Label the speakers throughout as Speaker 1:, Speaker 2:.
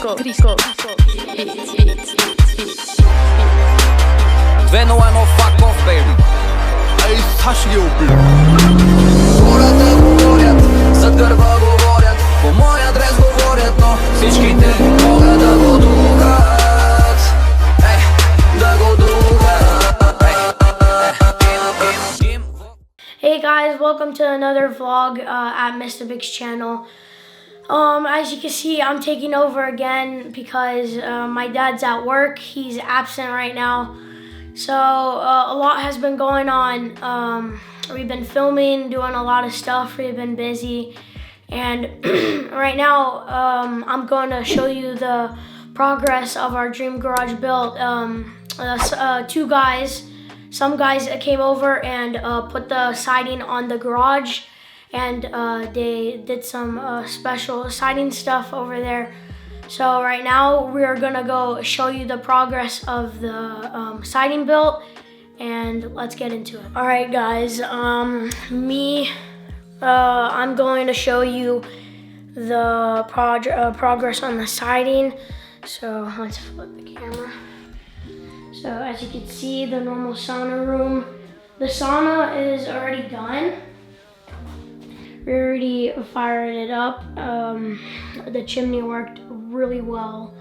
Speaker 1: 2-0, fuck off, baby. Ej, Staszki upil. Город не говорят, за гърба говорят, по мой адрес говорят, но всичките могат да го духат. Ей, да го духат.
Speaker 2: Hey guys, welcome to another vlog at Mr. Big's channel. As you can see, I'm taking over again because my dad's at work. He's absent right now. So a lot has been going on. We've been filming, doing a lot of stuff. We've been busy. And right now, I'm going to show you the progress of our dream garage built. Some guys came over and put the siding on the garage, and they did some special siding stuff over there. So right now we're gonna go show you the progress of the siding built, and let's get into it. All right, guys. I'm going to show you the progress on the siding. So let's flip the camera. So as you can see, the normal sauna room. The sauna is already done. We already fired it up. The chimney worked really well.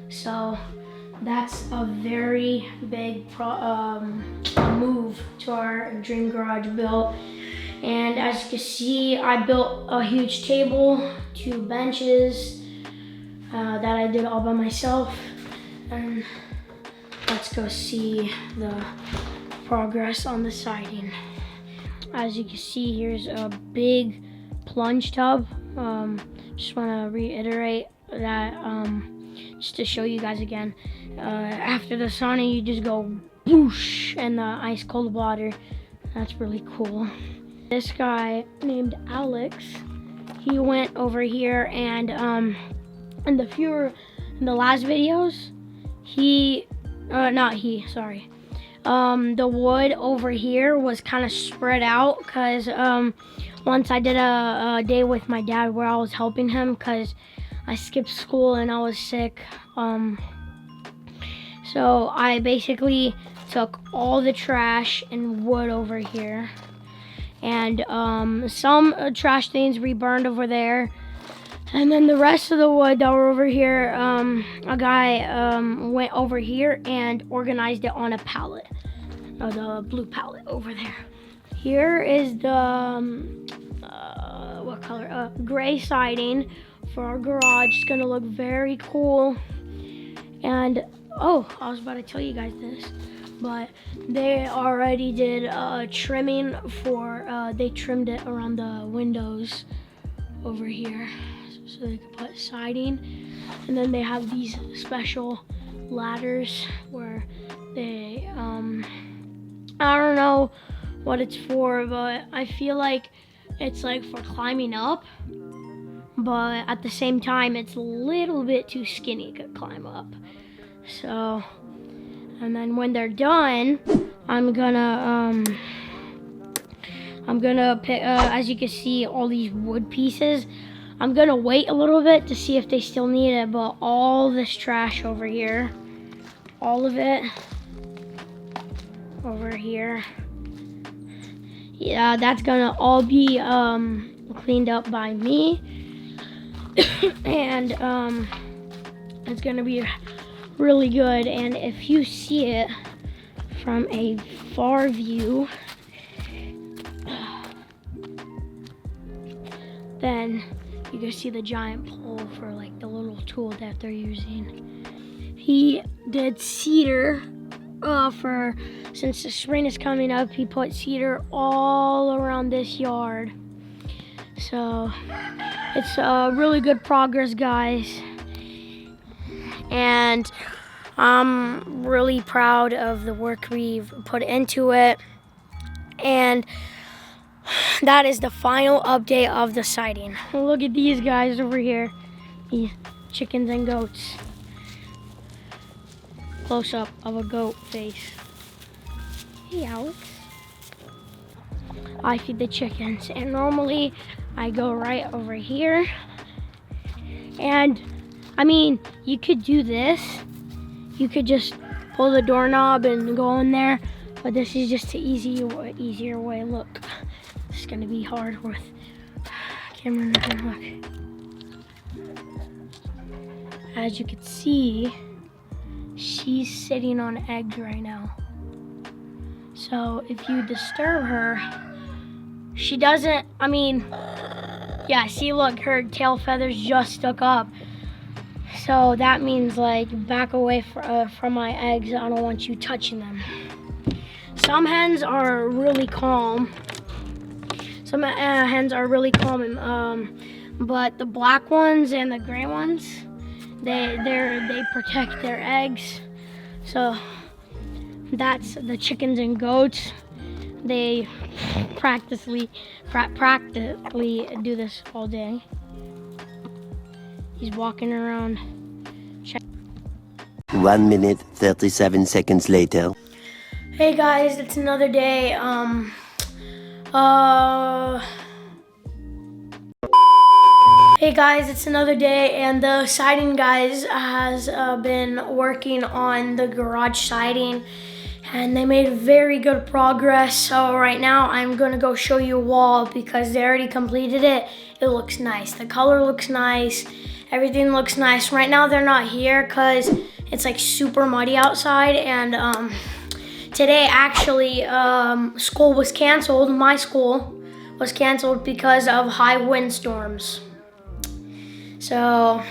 Speaker 2: So that's a very big move to our dream garage built. And as you can see, I built a huge table, 2 benches that I did all by myself. And let's go see the progress on the siding. As you can see, here's a big plunge tub. Just want to reiterate that just to show you guys again. After the sauna, you just go whoosh in the ice cold water. That's really cool. This guy named Alex, he went over here and in the last videos, the wood over here was kind of spread out because once I did a day with my dad where I was helping him because I skipped school and I was sick. So I basically took all the trash and wood over here, and some trash things reburned over there. And then the rest of the wood that were over here, a guy went over here and organized it on a pallet, the blue pallet over there. Here is the, what color? Gray siding for our garage. It's gonna look very cool. And, oh, I was about to tell you guys this, but they already did trimming for, they trimmed it around the windows over here, so they could put siding. And then they have these special ladders where they, I don't know what it's for, but I feel like it's like for climbing up, but at the same time, it's a little bit too skinny to climb up. So, and then when they're done, I'm gonna pick, as you can see, all these wood pieces. I'm gonna wait a little bit to see if they still need it, but all this trash over here, all of it over here, yeah, that's gonna all be cleaned up by me. And it's gonna be really good. And if you see it from a far view, then you can see the giant pole for like the little tool that they're using. He did cedar since the spring is coming up, he put cedar all around this yard. So it's really good progress, guys. And I'm really proud of the work we've put into it. And that is the final update of the siding. Look at these guys over here, these chickens and goats. Close up of a goat face. Hey, Alex. I feed the chickens, and normally I go right over here, and I mean, you could do this. You could just pull the doorknob and go in there, but this is just the easier way. Look, it's gonna be hard with camera. Look. As you can see, she's sitting on eggs right now. So if you disturb her, she doesn't, I mean, yeah, see, look, her tail feathers just stuck up. So that means, like, back away from my eggs. I don't want you touching them. Some hens are really calm. Some hens are really calm, but the black ones and the gray ones, they protect their eggs. So that's the chickens and goats. They practically do this all day. He's walking around.
Speaker 3: 1 minute, 37 seconds later.
Speaker 2: Hey guys, it's another day. Hey guys, it's another day, and the siding guys has been working on the garage siding, and they made very good progress. So right now I'm gonna go show you a wall because they already completed it. It looks nice. The color looks nice. Everything looks nice. Right now they're not here because it's like super muddy outside, and today actually school was canceled. My school was canceled because of high windstorms. So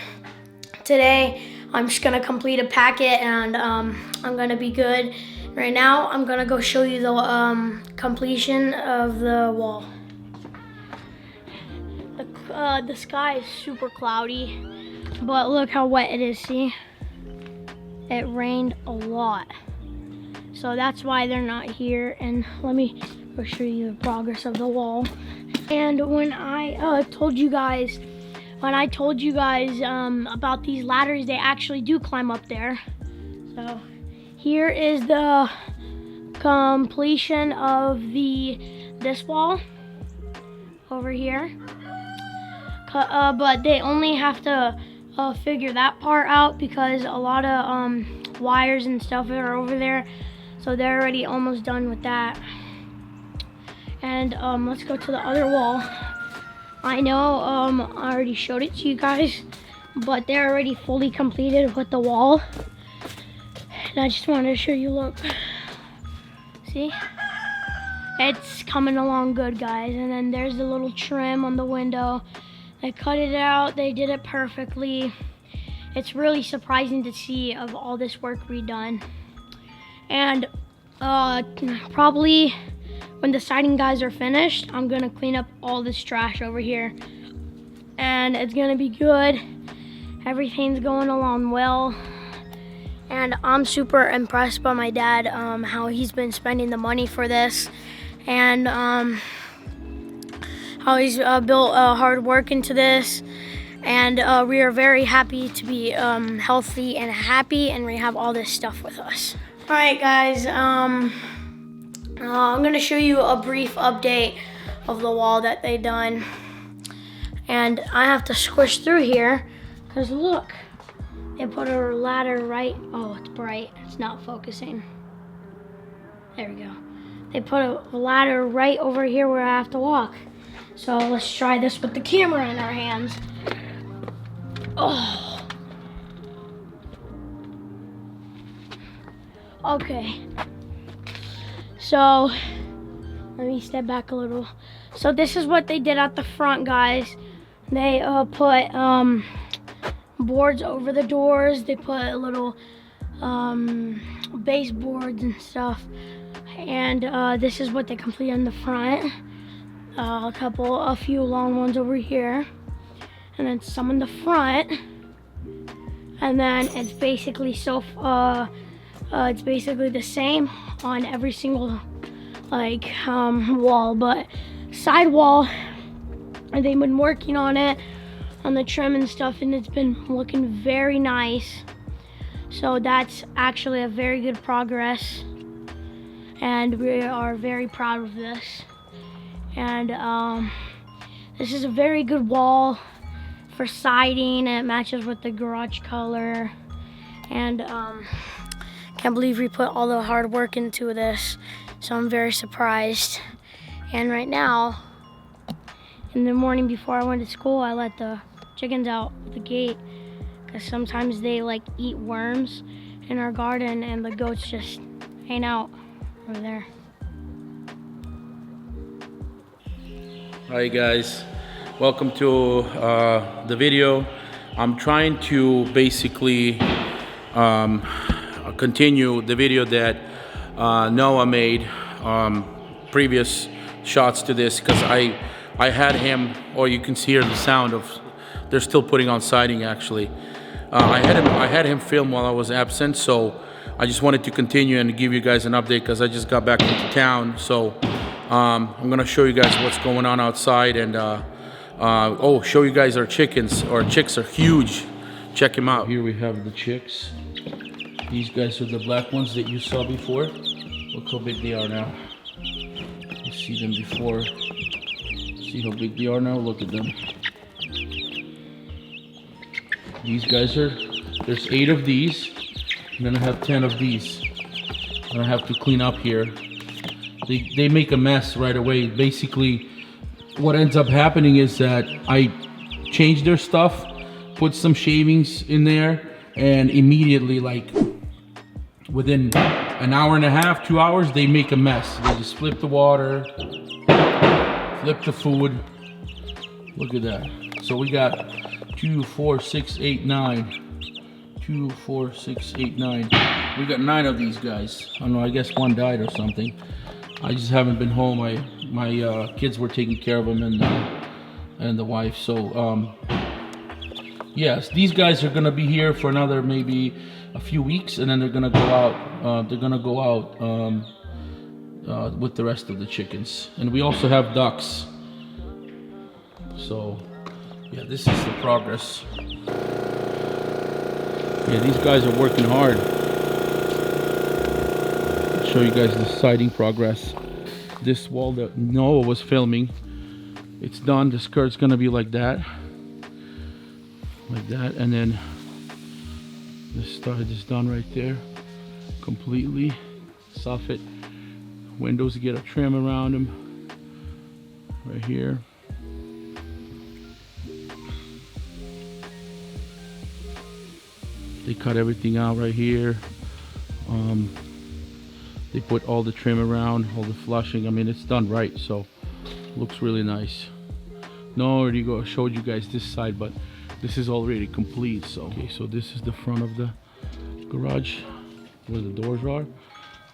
Speaker 2: today I'm just gonna complete a packet, and I'm gonna be good. Right now I'm gonna go show you the completion of the wall. The sky is super cloudy, but look how wet it is, see? It rained a lot. So that's why they're not here, and let me go show you the progress of the wall. And when I told you guys about these ladders, they actually do climb up there. So here is the completion of this wall over here. But they only have to figure that part out because a lot of wires and stuff are over there. So they're already almost done with that. And let's go to the other wall. I know I already showed it to you guys, but they're already fully completed with the wall. And I just wanted to show you, look. See? It's coming along good, guys. And then there's the little trim on the window. They cut it out, they did it perfectly. It's really surprising to see of all this work redone. And probably when the siding guys are finished, I'm gonna clean up all this trash over here. And it's gonna be good. Everything's going along well. And I'm super impressed by my dad, how he's been spending the money for this. And how he's built hard work into this. And we are very happy to be healthy and happy, and we have all this stuff with us. All right, guys, I'm gonna show you a brief update of the wall that they done. And I have to squish through here, because look, they put a ladder right, oh, it's bright, it's not focusing. There we go. They put a ladder right over here where I have to walk. So let's try this with the camera in our hands. Oh. Okay. So let me step back a little. So this is what they did at the front, guys. They put boards over the doors. They put little baseboards and stuff. And this is what they completed in the front. A few long ones over here, and then some in the front, and then it's basically it's basically the same on every single wall, but side wall, and they've been working on it, on the trim and stuff, and it's been looking very nice. So that's actually a very good progress, and we are very proud of this. And this is a very good wall for siding, and it matches with the garage color. And can't believe we put all the hard work into this, so I'm very surprised. And right now, in the morning before I went to school, I let the chickens out the gate because sometimes they like eat worms in our garden, and the goats just hang out over there.
Speaker 4: Hi guys, welcome to the video. I'm trying to basically continue the video that Noah made, previous shots to this, because I had him, or you can hear the sound of, they're still putting on siding actually. I had him film while I was absent, so I just wanted to continue and give you guys an update because I just got back into town. So I'm gonna show you guys what's going on outside, and show you guys our chickens. Our chicks are huge. Check them out. Here we have the chicks. These guys are the black ones that you saw before. Look how big they are now. You see them before. See how big they are now? Look at them. These guys are, there's 8 of these, and then I have 10 of these. And I have to clean up here. They make a mess right away. Basically, what ends up happening is that I change their stuff, put some shavings in there, and immediately, like within an hour and a half, 2 hours, they make a mess. They just flip the water, flip the food. Look at that. So we got 2, 4, 6, 8, 9. 2, 4, 6, 8, 9. We got 9 of these guys. I don't know, I guess one died or something. I just haven't been home. My kids were taking care of them, and the wife. So yes, these guys are gonna be here for another maybe a few weeks, and then they're gonna go out. With the rest of the chickens, and we also have ducks. So yeah, this is the progress. Yeah, these guys are working hard. I'll show you guys the siding progress. This wall that Noah was filming, it's done. The skirt's gonna be like that, and then this side is done right there, completely. Soffit windows get a trim around them right here. They cut everything out right here. They put all the trim around, all the flushing. I mean, it's done right, so looks really nice. No, I already showed you guys this side, but this is already complete. So okay, so this is the front of the garage where the doors are.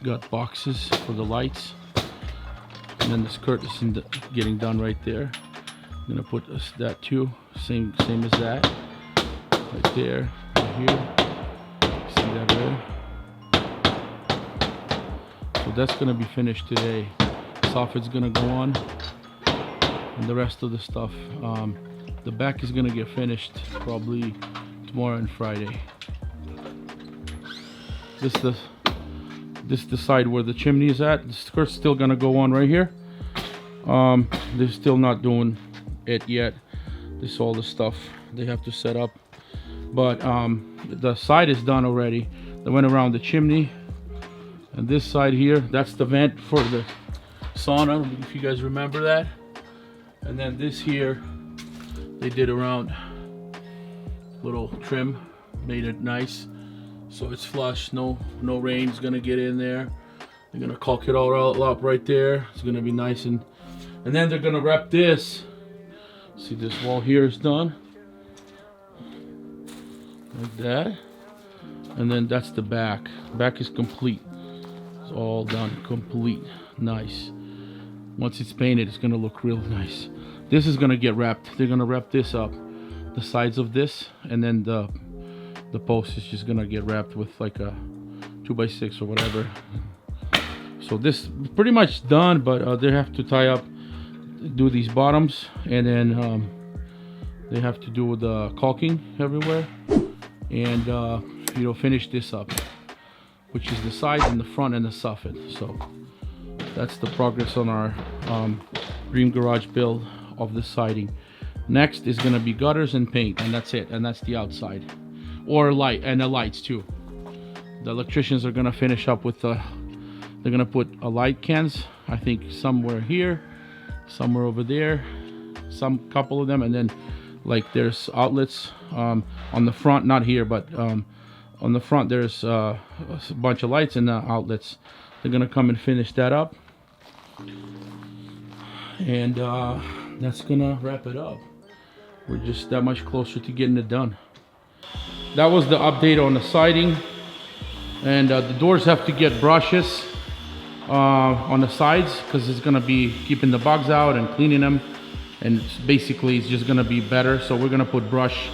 Speaker 4: Got boxes for the lights, and then the skirt is getting done right there. I'm gonna put that too, same as that, right there, right here. See that there? So that's gonna be finished today. Soffit's gonna go on, and the rest of the stuff. The back is gonna get finished probably tomorrow and Friday. This is the side where the chimney is at. The skirt's still gonna go on right here. They're still not doing it yet. This is all the stuff they have to set up. But the side is done already. They went around the chimney. And this side here, that's the vent for the sauna, if you guys remember that. And then this here, they did around little trim, made it nice. So it's flush, no rain's gonna get in there. They're gonna caulk it all up right there. It's gonna be nice, and then they're gonna wrap this. See, this wall here is done, like that. And then that's the back. Back is complete. It's all done, complete, nice. Once it's painted, it's gonna look real nice. This is gonna get wrapped. They're gonna wrap this up, the sides of this, and then the post is just gonna get wrapped with like a 2x6 or whatever. So this is pretty much done, but they have to tie up, do these bottoms, and then they have to do the caulking everywhere, and finish this up, which is the sides and the front and the soffit. So that's the progress on our dream garage build of the siding. Next is gonna be gutters and paint, and that's it. And that's the outside, or light, and the lights too. The electricians are gonna finish up with the. They're gonna put a light cans. I think somewhere here, somewhere over there, some couple of them, and then like there's outlets on the front, not here, but on the front there's a bunch of lights and outlets. They're gonna come and finish that up, and that's gonna wrap it up. We're just that much closer to getting it done. That was the update on the siding, and the doors have to get brushes on the sides because it's gonna be keeping the bugs out and cleaning them, and basically it's just gonna be better. So we're gonna put brush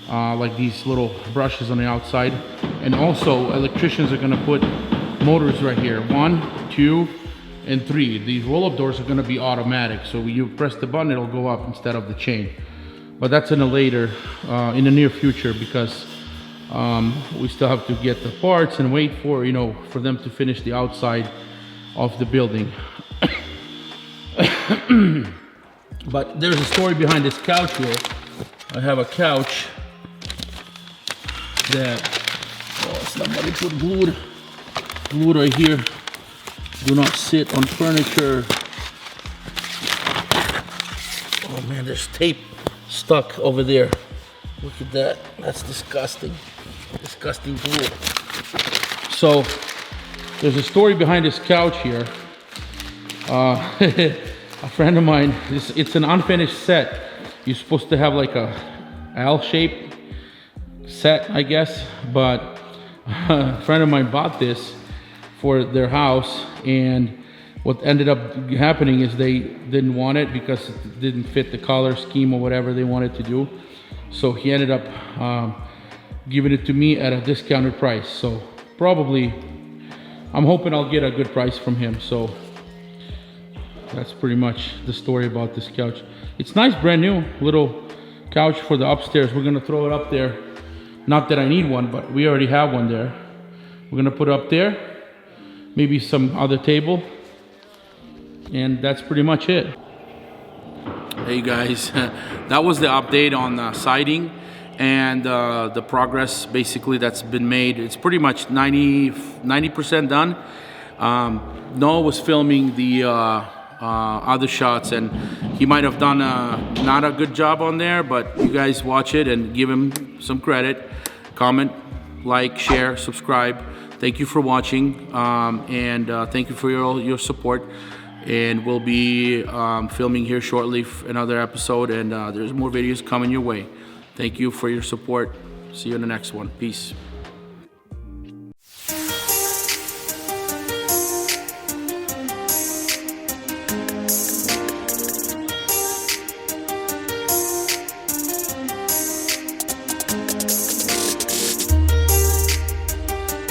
Speaker 4: like these little brushes on the outside, and also electricians are gonna put motors right here, 1, 2, and 3. These roll-up doors are gonna be automatic, so when you press the button it'll go up instead of the chain. But that's in a later, in the near future, because we still have to get the parts and wait for, you know, for them to finish the outside of the building. But there's a story behind this couch here. I have a couch that somebody put glued right here. Do not sit on furniture. Oh man, there's tape stuck over there. Look at that. That's disgusting. Disgusting glue. So there's a story behind this couch here. A friend of mine, it's an unfinished set. You're supposed to have like a L-shaped set, I guess, but a friend of mine bought this for their house, and what ended up happening is they didn't want it because it didn't fit the color scheme or whatever they wanted to do. So he ended up giving it to me at a discounted price. So probably, I'm hoping I'll get a good price from him. So that's pretty much the story about this couch. It's nice, brand new little couch for the upstairs. We're gonna throw it up there. Not that I need one, but we already have one there. We're gonna put it up there, maybe some other table, and that's pretty much it. Hey guys, that was the update on the siding and the progress basically that's been made. It's pretty much 90% done. Noah was filming the other shots, and he might have done not a good job on there, but you guys watch it and give him some credit. Comment, like, share, subscribe. Thank you for watching, and thank you for your support. And we'll be filming here shortly another episode, and there's more videos coming your way. Thank you for your support. See you in the next one. Peace.